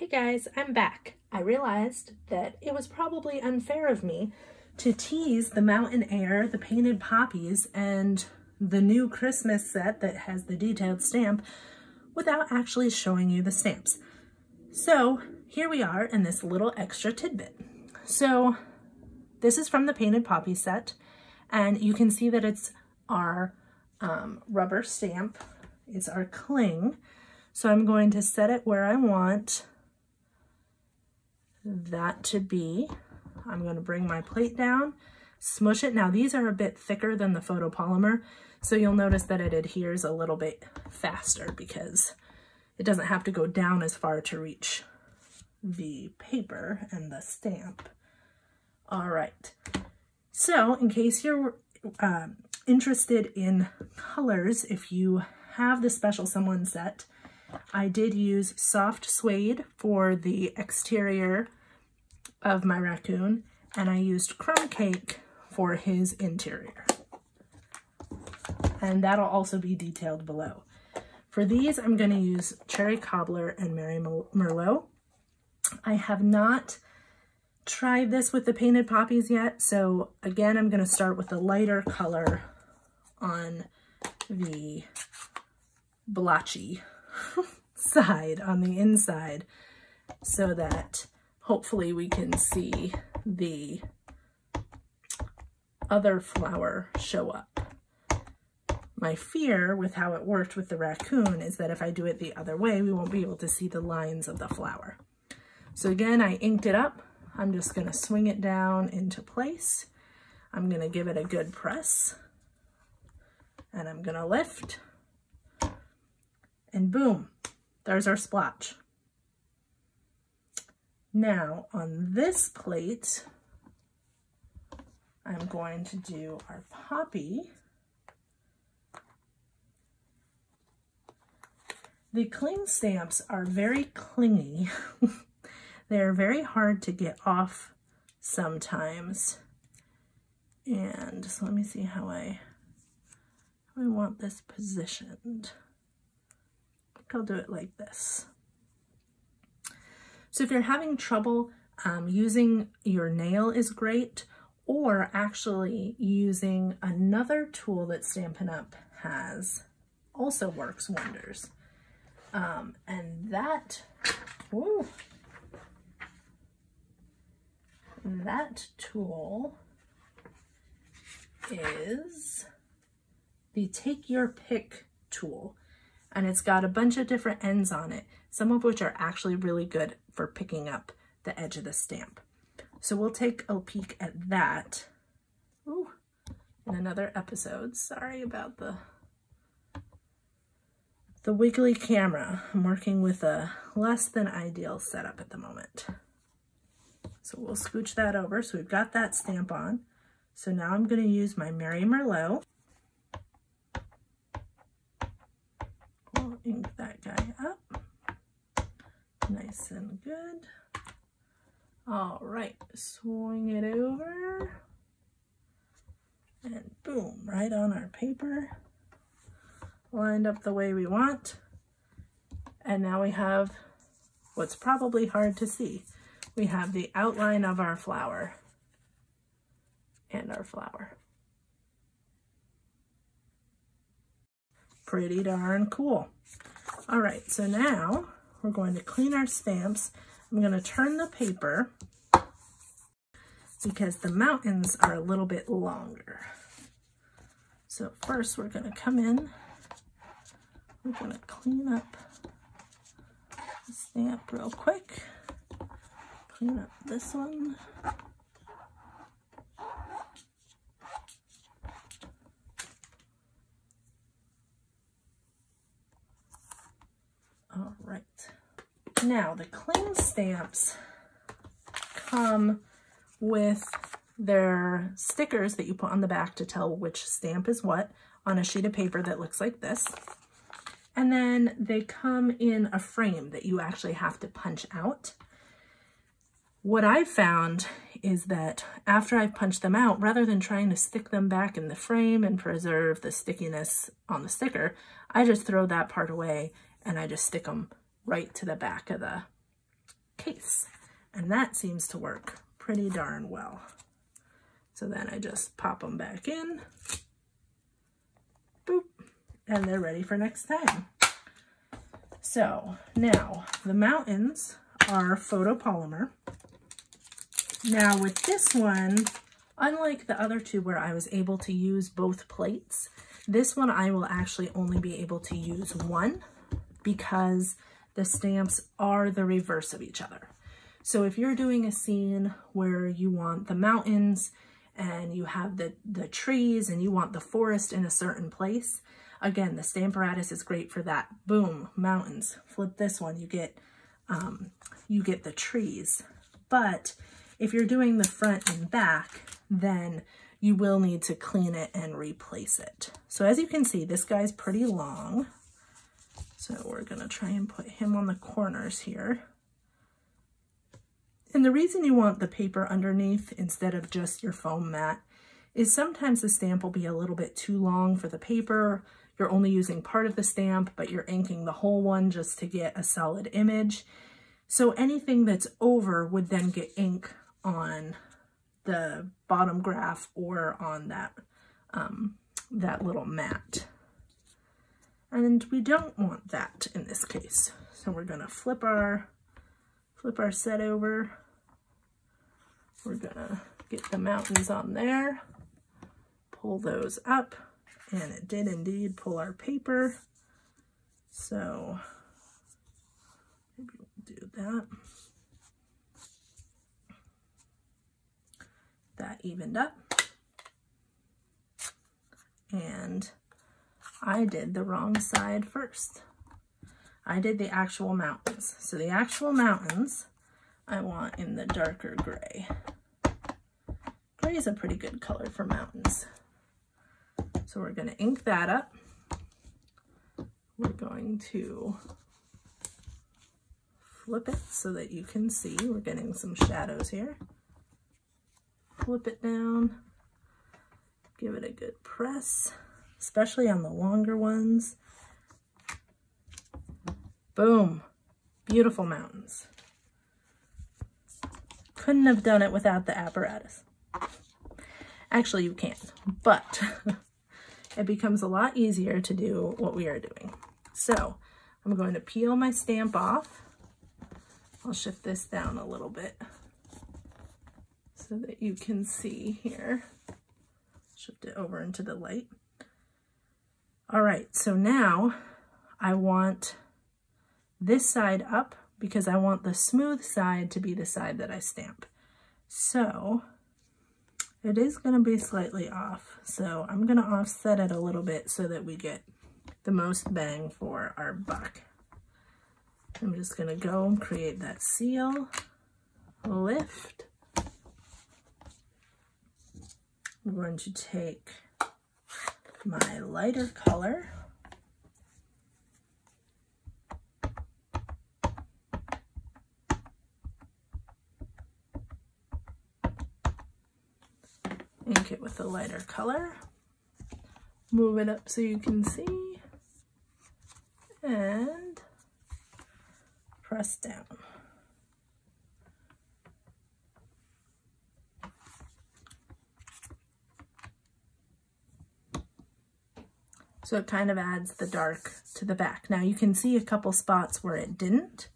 Hey guys, I'm back. I realized that it was probably unfair of me to tease the Mountain Air, the painted poppies, and the new Christmas set that has the detailed stamp without actually showing you the stamps. So here we are in this little extra tidbit. So this is from the painted poppy set, and you can see that it's our rubber stamp. It's our cling. So I'm going to set it where I want that to be. I'm going to bring my plate down, smush it. Now these are a bit thicker than the photopolymer, so you'll notice that it adheres a little bit faster because it doesn't have to go down as far to reach the paper and the stamp. All right, so in case you're interested in colors, if you have the Special Someone set, I did use soft suede for the exterior of my raccoon, and I used crumb cake for his interior. And that'll also be detailed below. For these, I'm going to use Cherry Cobbler and Merlot. I have not tried this with the painted poppies yet, so again, I'm going to start with the lighter color on the blotchy side, on the inside, so that hopefully we can see the other flower show up. My fear with how it worked with the raccoon is that if I do it the other way, we won't be able to see the lines of the flower. So again, I inked it up. I'm just going to swing it down into place. I'm going to give it a good press, and I'm going to lift, and boom, there's our splotch. Now on this plate, I'm going to do our poppy. The cling stamps are very clingy. They're very hard to get off sometimes. And so let me see how I want this positioned. I think I'll do it like this. So if you're having trouble, using your nail is great, or actually using another tool that Stampin' Up! Has also works wonders. And that tool is the Take Your Pick tool. And it's got a bunch of different ends on it, some of which are actually really good for picking up the edge of the stamp. So we'll take a peek at that in another episode. Sorry about the wiggly camera. I'm working with a less than ideal setup at the moment. So we'll scooch that over. So we've got that stamp on. So now I'm going to use my Merry Merlot. We'll ink that guy up. Nice and good. All right, swing it over. And boom, right on our paper. Lined up the way we want. And now we have what's probably hard to see. We have the outline of our flower and our flower. Pretty darn cool. All right, so now we're going to clean our stamps. I'm going to turn the paper because the mountains are a little bit longer. So first we're going to come in. We're going to clean up the stamp real quick. Clean up this one. All right. Now the cling stamps come with their stickers that you put on the back to tell which stamp is what on a sheet of paper that looks like this. And then they come in a frame that you actually have to punch out. What I've found is that after I've punched them out, rather than trying to stick them back in the frame and preserve the stickiness on the sticker, I just throw that part away and I just stick them right to the back of the case. And that seems to work pretty darn well. So then I just pop them back in, boop, and they're ready for next time. So now the mountains are photopolymer. Now with this one, unlike the other two where I was able to use both plates, this one I will actually only be able to use one because the stamps are the reverse of each other. So if you're doing a scene where you want the mountains and you have the trees and you want the forest in a certain place, again, the Stamparatus is great for that. Boom, mountains. Flip this one, you get the trees. But if you're doing the front and back, then you will need to clean it and replace it. So as you can see, this guy's pretty long. So we're gonna try and put him on the corners here. And the reason you want the paper underneath instead of just your foam mat is sometimes the stamp will be a little bit too long for the paper. You're only using part of the stamp, but you're inking the whole one just to get a solid image. So anything that's over would then get ink on the bottom graph or on that little mat. And we don't want that in this case. So we're gonna flip our set over. We're gonna get the mountains on there, pull those up, and it did indeed pull our paper. So maybe we'll do that. That evened up. And I did the wrong side first. I did the actual mountains. So the actual mountains I want in the darker gray. Gray is a pretty good color for mountains. So we're going to ink that up. We're going to flip it so that you can see. We're getting some shadows here. Flip it down. Give it a good press, especially on the longer ones. Boom. Beautiful mountains. Couldn't have done it without the apparatus. Actually, you can, but it becomes a lot easier to do what we are doing. So I'm going to peel my stamp off. I'll shift this down a little bit so that you can see here. Shift it over into the light. All right, so now I want this side up because I want the smooth side to be the side that I stamp. So it is going to be slightly off. So I'm going to offset it a little bit so that we get the most bang for our buck. I'm just going to go and create that seal, lift. I'm going to take my lighter color, ink it with the lighter color, move it up so you can see, and press down. So it kind of adds the dark to the back. Now you can see a couple spots where it didn't.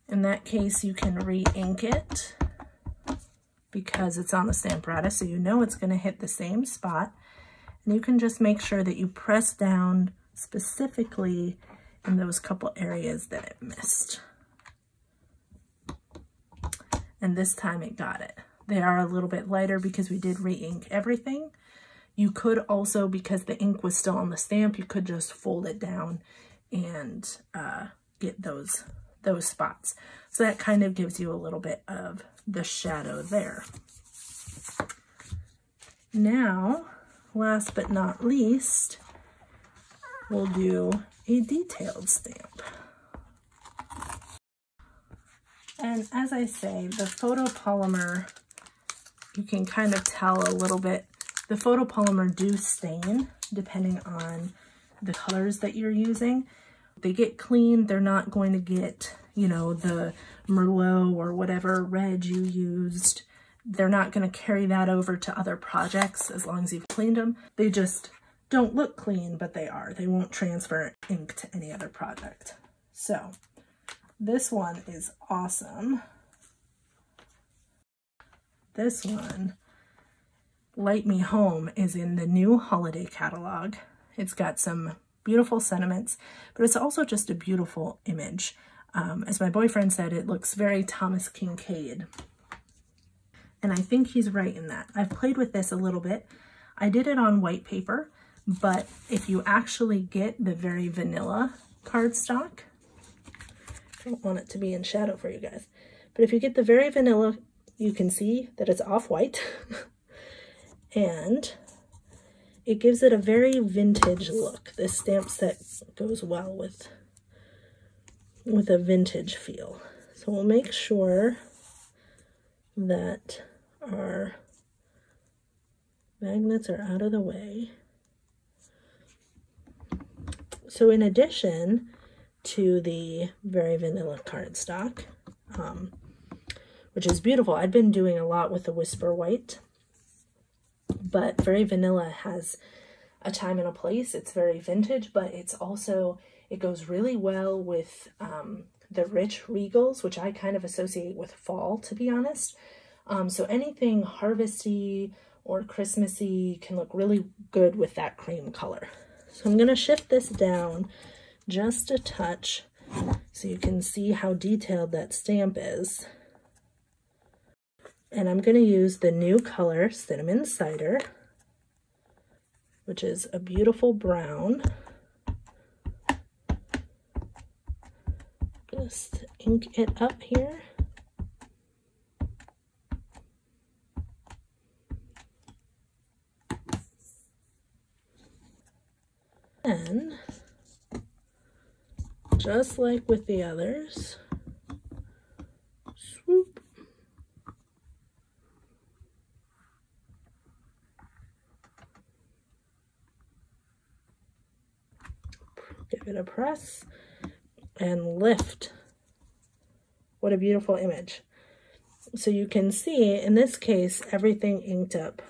In that case, you can re-ink it because it's on the Stamparatus, so you know it's going to hit the same spot. And you can just make sure that you press down specifically in those couple areas that it missed. And this time it got it. They are a little bit lighter because we did re-ink everything. You could also, because the ink was still on the stamp, you could just fold it down and get those spots. So that kind of gives you a little bit of the shadow there. Now, last but not least, we'll do a detailed stamp. And as I say, the photopolymer, you can kind of tell a little bit. The photopolymer do stain depending on the colors that you're using. They get clean, they're not going to get you know, the Merlot or whatever red you used. They're not going to carry that over to other projects as long as you've cleaned them. They just don't look clean, but they are. They won't transfer ink to any other project. So this one is awesome. This one, Light Me Home, is in the new holiday catalog. It's got some beautiful sentiments, but it's also just a beautiful image. As my boyfriend said, it looks very Thomas Kincaid. And I think he's right in that. I've played with this a little bit. I did it on white paper, but if you actually get the very vanilla cardstock, I don't want it to be in shadow for you guys, but if you get the very vanilla, you can see that it's off-white and it gives it a very vintage look. This stamp set goes well with a vintage feel. So we'll make sure that our magnets are out of the way. So in addition to the very vanilla cardstock, which is beautiful, I've been doing a lot with the Whisper White, but very vanilla has a time and a place. It's very vintage, but it's also, it goes really well with the rich regals, which I kind of associate with fall, to be honest. So anything harvesty or Christmassy can look really good with that cream color. So I'm going to shift this down just a touch so you can see how detailed that stamp is. And I'm going to use the new color Cinnamon Cider, which is a beautiful brown. Just ink it up here. And just like with the others, swoop. Give it a press and lift. What a beautiful image. So you can see in this case, everything inked up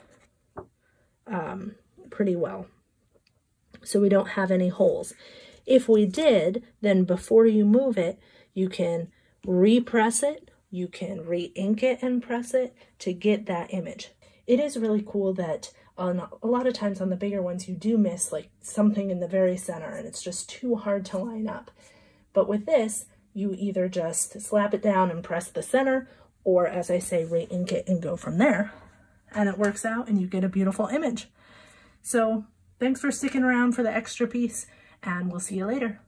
pretty well. So we don't have any holes. If we did, then before you move it, you can repress it, you can re-ink it and press it to get that image. It is really cool that a lot of times on the bigger ones, you do miss like something in the very center and it's just too hard to line up. But with this, you either just slap it down and press the center, or as I say, re-ink it and go from there. And it works out and you get a beautiful image. So thanks for sticking around for the extra piece, and we'll see you later.